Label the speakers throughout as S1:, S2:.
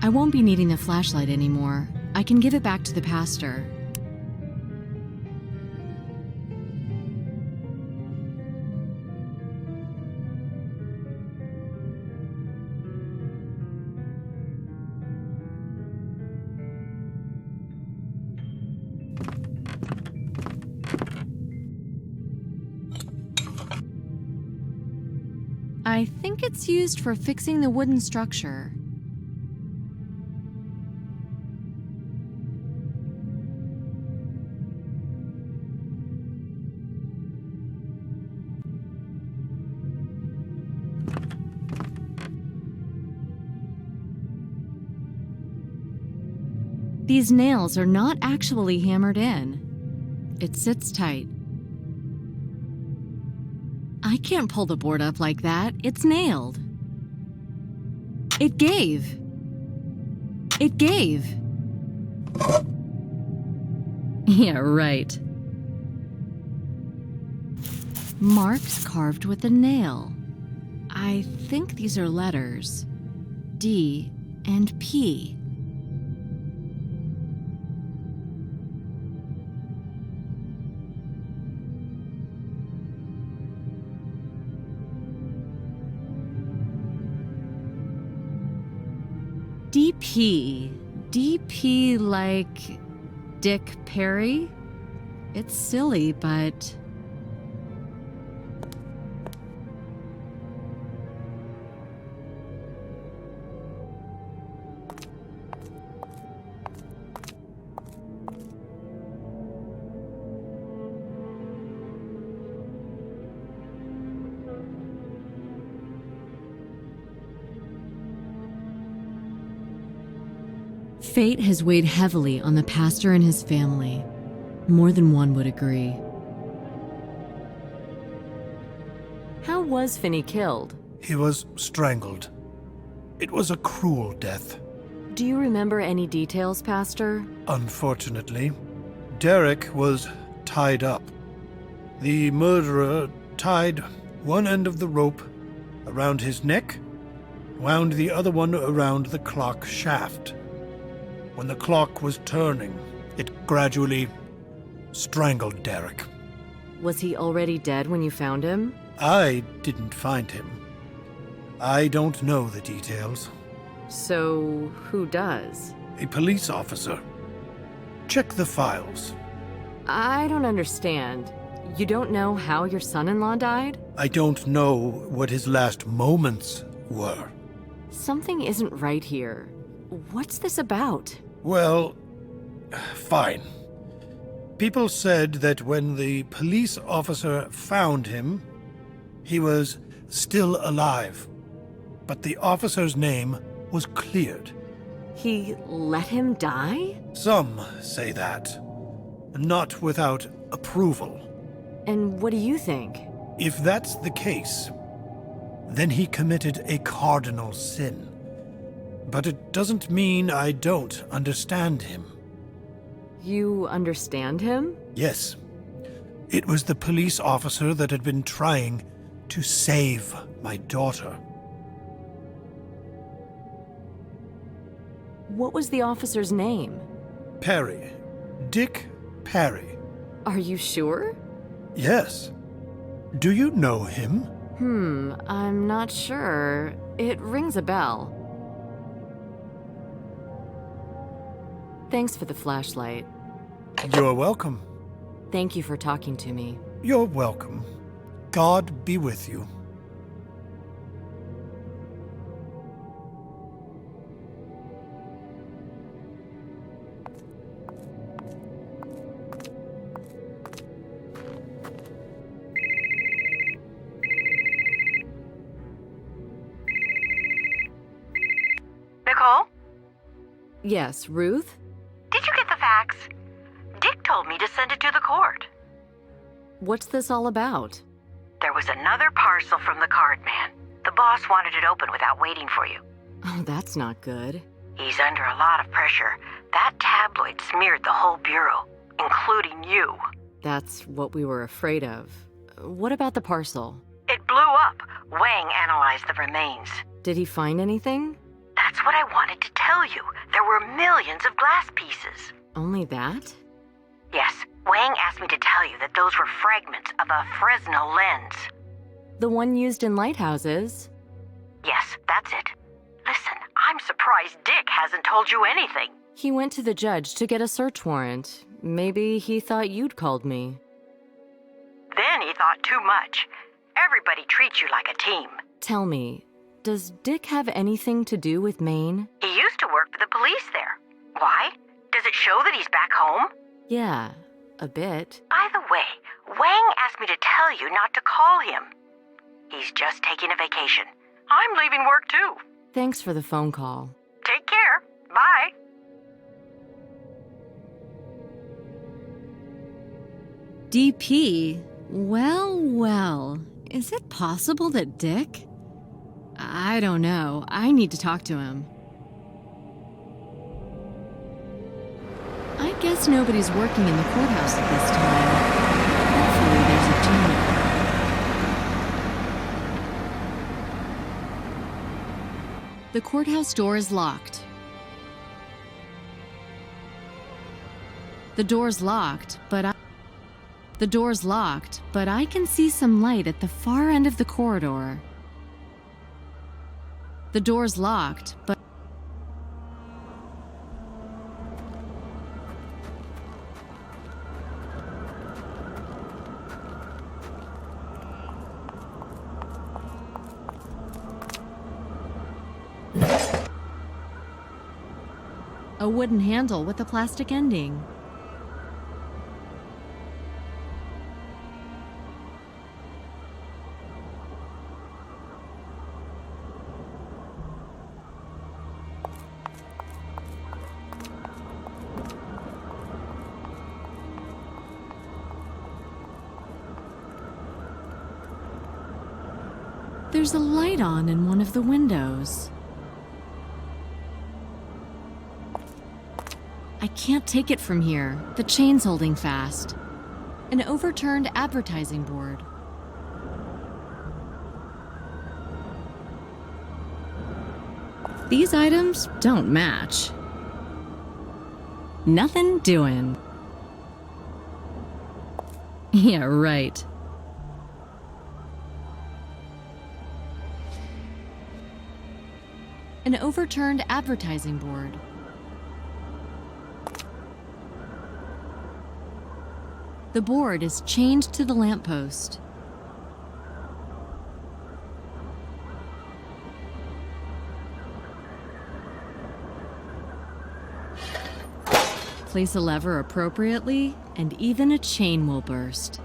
S1: I won't be needing the flashlight anymore. I can give it back to the pastor. I think it's used for fixing the wooden structure. These nails are not actually hammered in. It sits tight. I can't pull the board up like that. It's nailed. It gave. It gave. Yeah, right. Marks carved with a nail. I think these are letters. D and P. DP. DP like Dick Perry? It's silly, but... Fate has weighed heavily on the pastor and his family. More than one would agree. How was Finney killed?
S2: He was strangled. It was a cruel death.
S1: Do you remember any details, Pastor?
S2: Unfortunately, Derek was tied up. The murderer tied one end of the rope around his neck, wound the other one around the clock shaft. When the clock was turning, it gradually strangled Derek.
S1: Was he already dead when you found him?
S2: I didn't find him. I don't know the details.
S1: So, who does?
S2: A police officer. Check the files.
S1: I don't understand. You don't know how your son-in-law died?
S2: I don't know what his last moments were.
S1: Something isn't right here. What's this about?
S2: Well, fine. People said that when the police officer found him, he was still alive. But the officer's name was cleared.
S1: He let him die?
S2: Some say that. Not without approval.
S1: And what do you think?
S2: If that's the case, then he committed a cardinal sin. But it doesn't mean I don't understand him.
S1: You understand him?
S2: Yes. It was the police officer that had been trying to save my daughter.
S1: What was the officer's name?
S2: Perry. Dick Perry.
S1: Are you sure?
S2: Yes. Do you know him?
S1: I'm not sure. It rings a bell. Thanks for the flashlight.
S2: You're welcome.
S1: Thank you for talking to me.
S2: You're welcome. God be with you.
S3: Nicole?
S1: Yes, Ruth?
S3: Did you get the fax? Dick told me to send it to the court.
S1: What's this all about?
S3: There was another parcel from the card man. The boss wanted it open without waiting for you.
S1: Oh, that's not good.
S3: He's under a lot of pressure. That tabloid smeared the whole bureau, including you.
S1: That's what we were afraid of. What about the parcel?
S3: It blew up. Wang analyzed the remains.
S1: Did he find anything?
S3: That's what I wanted to tell you. There were millions of glass pieces.
S1: Only that?
S3: Yes, Wang asked me to tell you that those were fragments of a Fresnel lens.
S1: The one used in lighthouses?
S3: Yes, that's it. Listen, I'm surprised Dick hasn't told you anything.
S1: He went to the judge to get a search warrant. Maybe he thought you'd called me.
S3: Then he thought too much. Everybody treats you like a team.
S1: Tell me, does Dick have anything to do with Maine?
S3: He used to work for the police there. Why? Does it show that he's back home?
S1: Yeah, a bit.
S3: By the way, Wang asked me to tell you not to call him. He's just taking a vacation. I'm leaving work too.
S1: Thanks for the phone call.
S3: Take care. Bye.
S1: DP? Well, is it possible that Dick? I don't know. I need to talk to him. I guess nobody's working in the courthouse at this time. Hopefully there's a janitor. The courthouse door is locked. The door's locked, but I can see some light at the far end of the corridor. The door's locked, but a wooden handle with a plastic ending. There's a light on in one of the windows. I can't take it from here. The chain's holding fast. An overturned advertising board. These items don't match. Nothing doing. Yeah, right. An overturned advertising board. The board is chained to the lamppost. Place a lever appropriately, and even a chain will burst.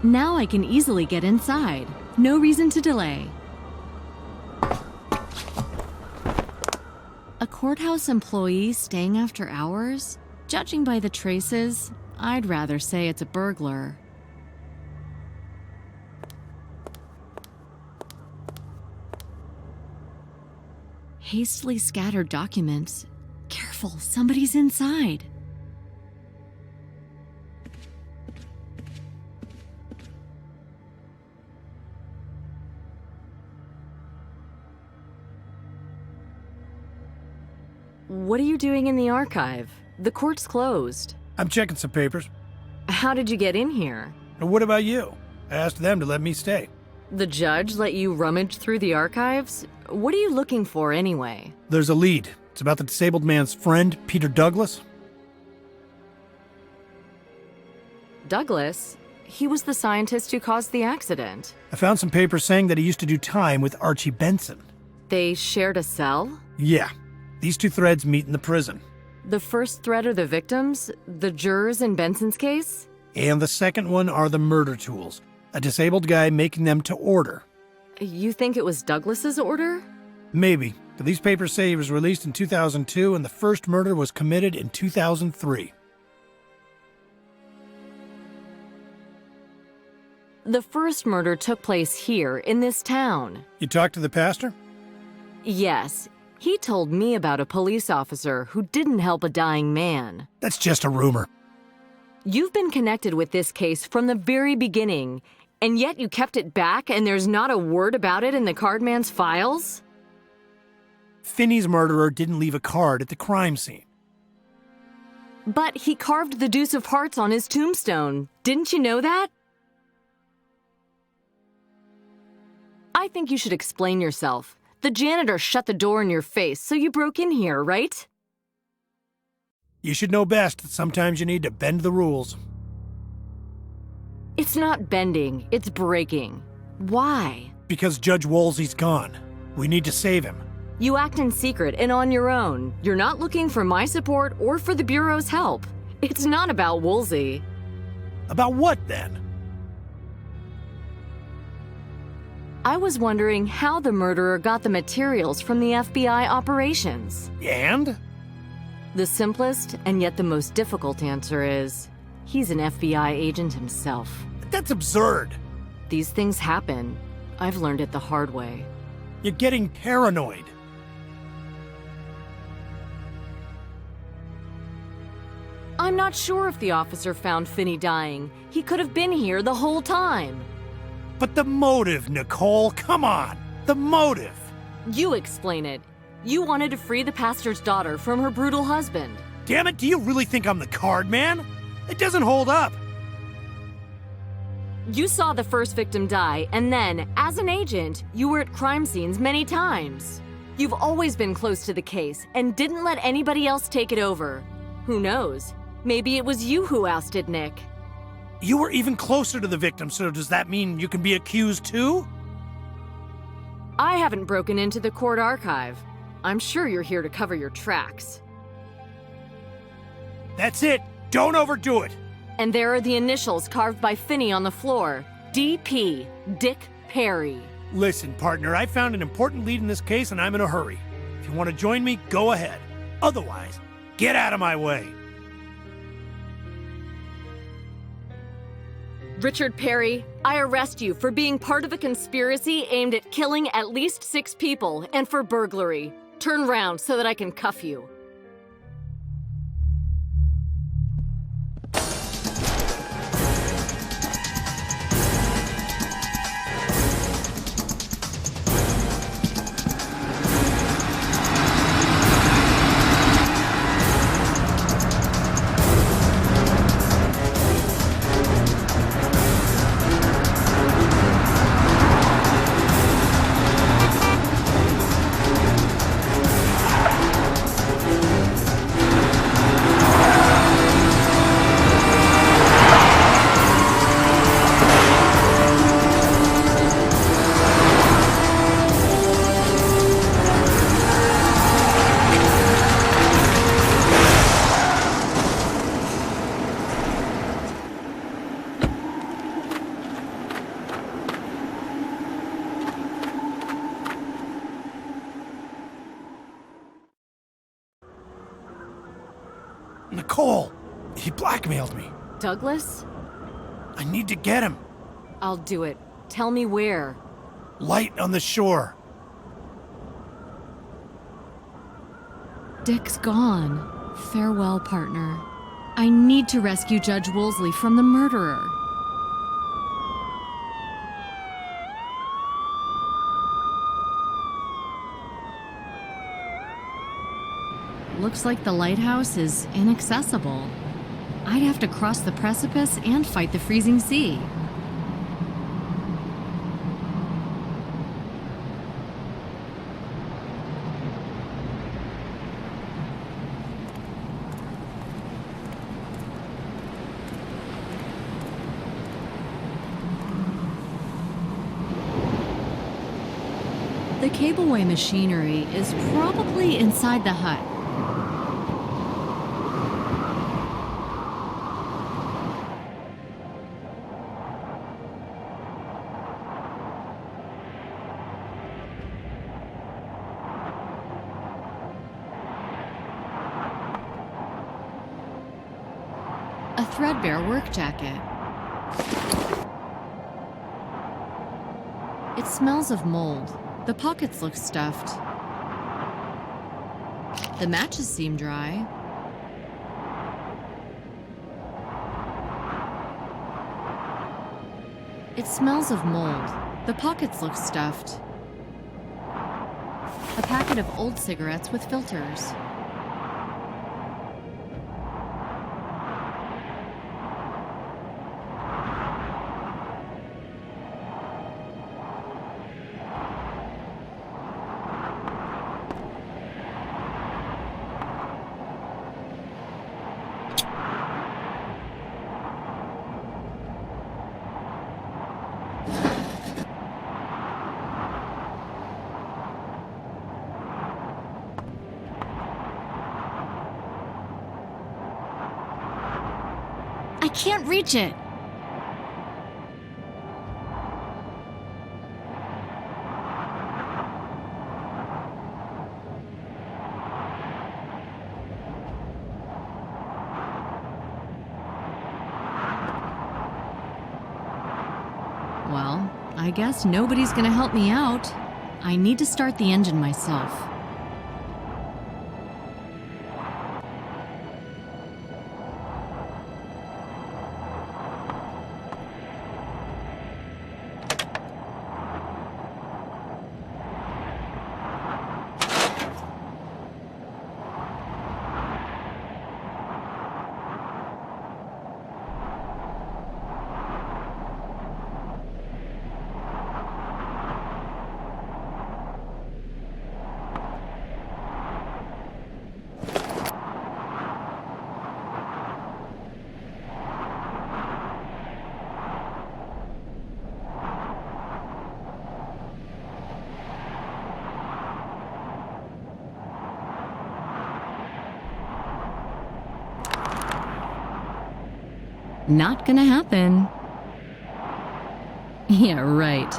S1: Now I can easily get inside. No reason to delay. A courthouse employee staying after hours? Judging by the traces, I'd rather say it's a burglar. Hastily scattered documents. Careful, somebody's inside. What are you doing in the archive? The court's closed.
S2: I'm checking some papers.
S1: How did you get in here?
S2: And what about you? I asked them to let me stay.
S1: The judge let you rummage through the archives? What are you looking for anyway?
S2: There's a lead. It's about the disabled man's friend, Peter Douglas.
S1: Douglas? He was the scientist who caused the accident.
S2: I found some papers saying that he used to do time with Archie Benson.
S1: They shared a cell?
S2: Yeah. These two threads meet in the prison.
S1: The first thread are the victims, the jurors in Benson's case?
S2: And the second one are the murder tools. A disabled guy making them to order.
S1: You think it was Douglas's order?
S2: Maybe, but these papers say he was released in 2002 and the first murder was committed in 2003.
S1: The first murder took place here, in this town.
S2: You talked to the pastor?
S4: Yes, he told me about a police officer who didn't help a dying man.
S2: That's just a rumor.
S4: You've been connected with this case from the very beginning, and yet you kept it back and there's not a word about it in the cardman's files?
S2: Finney's murderer didn't leave a card at the crime scene.
S4: But he carved the deuce of hearts on his tombstone. Didn't you know that? I think you should explain yourself. The janitor shut the door in your face, so you broke in here, right?
S2: You should know best that sometimes you need to bend the rules.
S4: It's not bending, it's breaking. Why?
S2: Because Judge Woolsey's gone. We need to save him.
S4: You act in secret and on your own. You're not looking for my support or for the Bureau's help. It's not about Woolsey.
S2: About what, then?
S4: I was wondering how the murderer got the materials from the FBI operations.
S2: And?
S4: The simplest and yet the most difficult answer is, he's an FBI agent himself.
S2: That's absurd.
S4: These things happen. I've learned it the hard way.
S2: You're getting paranoid.
S4: I'm not sure if the officer found Finney dying. He could have been here the whole time.
S2: But the motive, Nicole, come on! The motive!
S4: You explain it. You wanted to free the pastor's daughter from her brutal husband.
S2: Damn it, do you really think I'm the card man? It doesn't hold up.
S4: You saw the first victim die, and then, as an agent, you were at crime scenes many times. You've always been close to the case and didn't let anybody else take it over. Who knows? Maybe it was you who ousted Nick.
S2: You were even closer to the victim, so does that mean you can be accused too?
S4: I haven't broken into the court archive. I'm sure you're here to cover your tracks.
S2: That's it! Don't overdo it!
S4: And there are the initials carved by Finney on the floor. D.P. Dick Perry.
S2: Listen, partner, I found an important lead in this case and I'm in a hurry. If you want to join me, go ahead. Otherwise, get out of my way.
S4: Richard Perry, I arrest you for being part of a conspiracy aimed at killing at least 6 people and for burglary. Turn round so that I can cuff you.
S2: Nicole, he blackmailed me.
S4: Douglas?
S2: I need to get him.
S4: I'll do it. Tell me where.
S2: Light on the shore.
S1: Dick's gone. Farewell, partner. I need to rescue Judge Woolsey from the murderer. Looks like the lighthouse is inaccessible. I'd have to cross the precipice and fight the freezing sea. The cableway machinery is probably inside the hut. A threadbare work jacket. It smells of mold. The pockets look stuffed. The matches seem dry. It smells of mold. The pockets look stuffed. A packet of old cigarettes with filters. I can't reach it. Well, I guess nobody's gonna help me out. I need to start the engine myself. Not gonna happen. Yeah, right.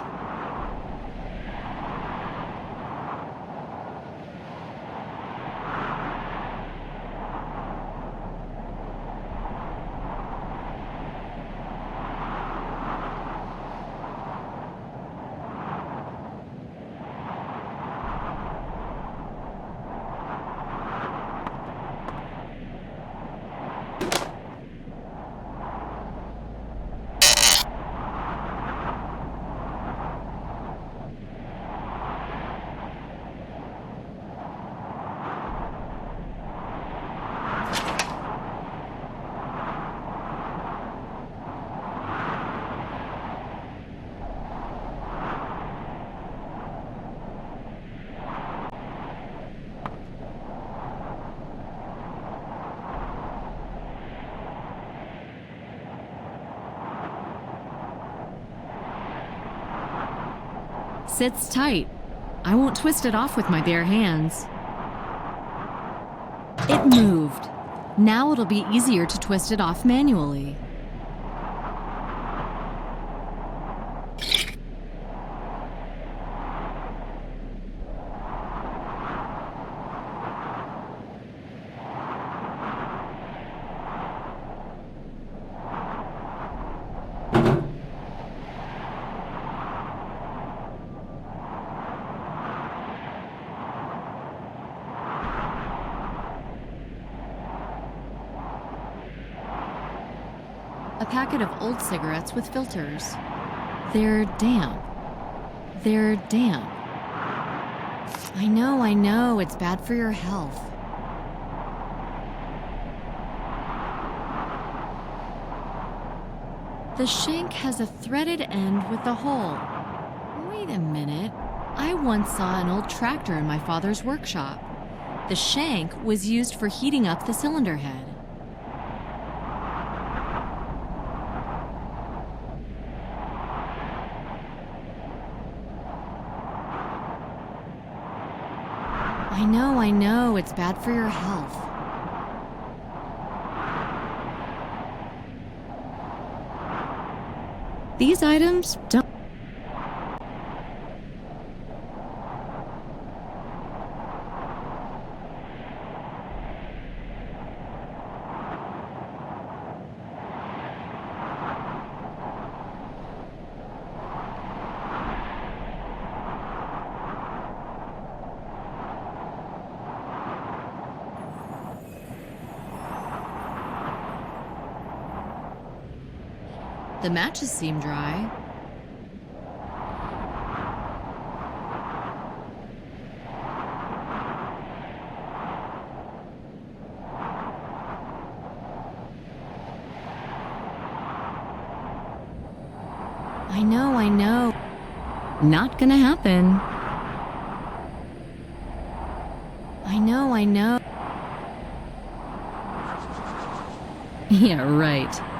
S1: Sits tight. I won't twist it off with my bare hands. It moved. Now it'll be easier to twist it off manually. A packet of old cigarettes with filters. They're damp. They're damp. I know, it's bad for your health. The shank has a threaded end with a hole. Wait a minute. I once saw an old tractor in my father's workshop. The shank was used for heating up the cylinder head. I know, it's bad for your health. These items don't. The matches seem dry. I know. Not gonna happen. I know. Yeah, right.